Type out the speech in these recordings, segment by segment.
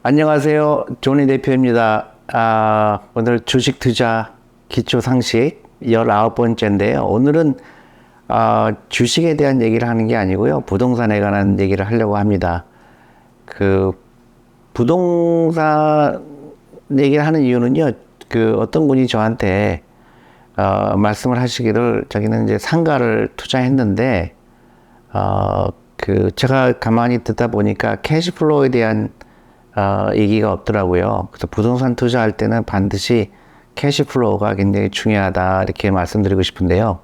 안녕하세요. 조니 대표입니다. 오늘 주식 투자 기초 상식 19번째인데요. 오늘은 주식에 대한 얘기를 하는 게 아니고요. 부동산에 관한 얘기를 하려고 합니다. 그 부동산 얘기를 하는 이유는요. 어떤 분이 저한테 말씀을 하시기를 자기는 이제 상가를 투자했는데 제가 가만히 듣다 보니까 캐시플로우에 대한 얘기가 없더라고요. 그래서 부동산 투자할 때는 반드시 캐시플로우가 굉장히 중요하다 이렇게 말씀드리고 싶은데요.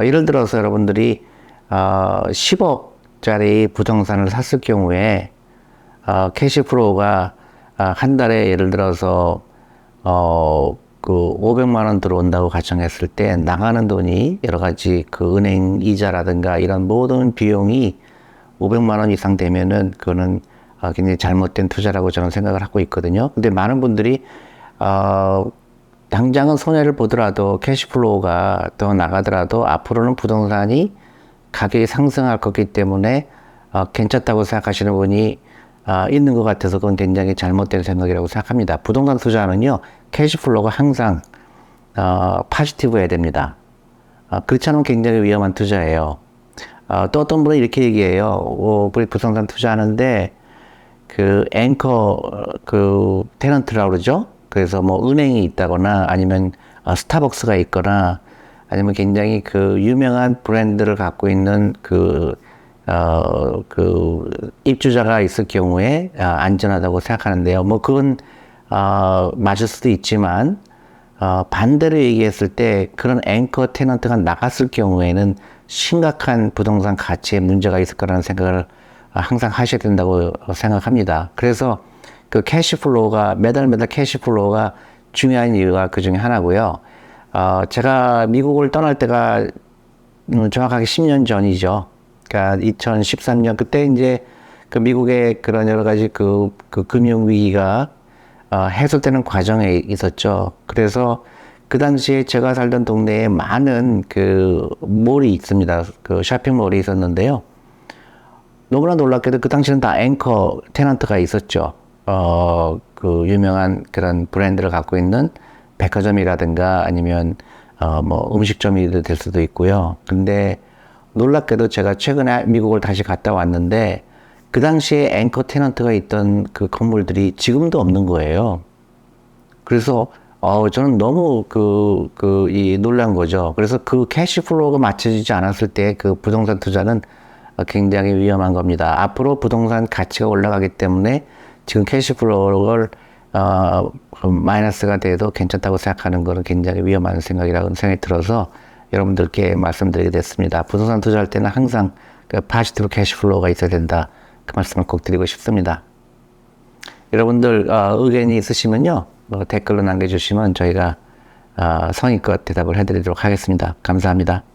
예를 들어서 여러분들이 10억짜리 부동산을 샀을 경우에 캐시플로우가 한 달에 예를 들어서 500만 원 들어온다고 가정했을 때 나가는 돈이 여러 가지 은행 이자라든가 이런 모든 비용이 500만 원 이상 되면은 그거는 굉장히 잘못된 투자라고 저는 생각을 하고 있거든요. 근데 많은 분들이 당장은 손해를 보더라도 캐시플로우가 더 나가더라도 앞으로는 부동산이 가격이 상승할 거기 때문에 괜찮다고 생각하시는 분이 있는 것 같아서 그건 굉장히 잘못된 생각이라고 생각합니다. 부동산 투자는요, 캐시플로우가 항상 포지티브해야 됩니다. 그렇지 않으면 굉장히 위험한 투자예요. 또 어떤 분은 이렇게 얘기해요. 우리 부동산 투자하는데 앵커 테넌트라고 그러죠. 그래서 뭐 은행이 있다거나 아니면 스타벅스가 있거나 아니면 굉장히 유명한 브랜드를 갖고 있는 입주자가 있을 경우에 안전하다고 생각하는데요. 뭐 그건 맞을 수도 있지만 반대로 얘기했을 때 그런 앵커 테넌트가 나갔을 경우에는 심각한 부동산 가치에 문제가 있을 거라는 생각을 항상 하셔야 된다고 생각합니다. 그래서 캐시플로우가 매달 캐시플로우가 중요한 이유가 그 중에 하나고요. 제가 미국을 떠날 때가 정확하게 10년 전이죠. 그러니까 2013년 그때 이제 미국의 그런 여러 가지 금융 위기가 해소되는 과정에 있었죠. 그래서 그 당시에 제가 살던 동네에 많은 몰이 있습니다. 쇼핑몰이 있었는데요. 너무나 놀랍게도 그 당시에는 다 앵커 테넌트가 있었죠. 유명한 그런 브랜드를 갖고 있는 백화점이라든가 아니면 뭐 음식점이 될 수도 있고요. 근데 놀랍게도 제가 최근에 미국을 다시 갔다 왔는데 그 당시에 앵커 테넌트가 있던 건물들이 지금도 없는 거예요. 그래서 저는 너무 놀란 거죠. 그래서 캐시플로우가 맞춰지지 않았을 때 부동산 투자는 굉장히 위험한 겁니다. 앞으로 부동산 가치가 올라가기 때문에 지금 캐시플로우를 마이너스가 돼도 괜찮다고 생각하는 것은 굉장히 위험한 생각이라고 생각이 들어서 여러분들께 말씀드리게 됐습니다. 부동산 투자할 때는 항상 포지티브 캐시플로우가 있어야 된다. 그 말씀을 꼭 드리고 싶습니다. 여러분들 의견이 있으시면요, 댓글로 남겨주시면 저희가 성의껏 대답을 해드리도록 하겠습니다. 감사합니다.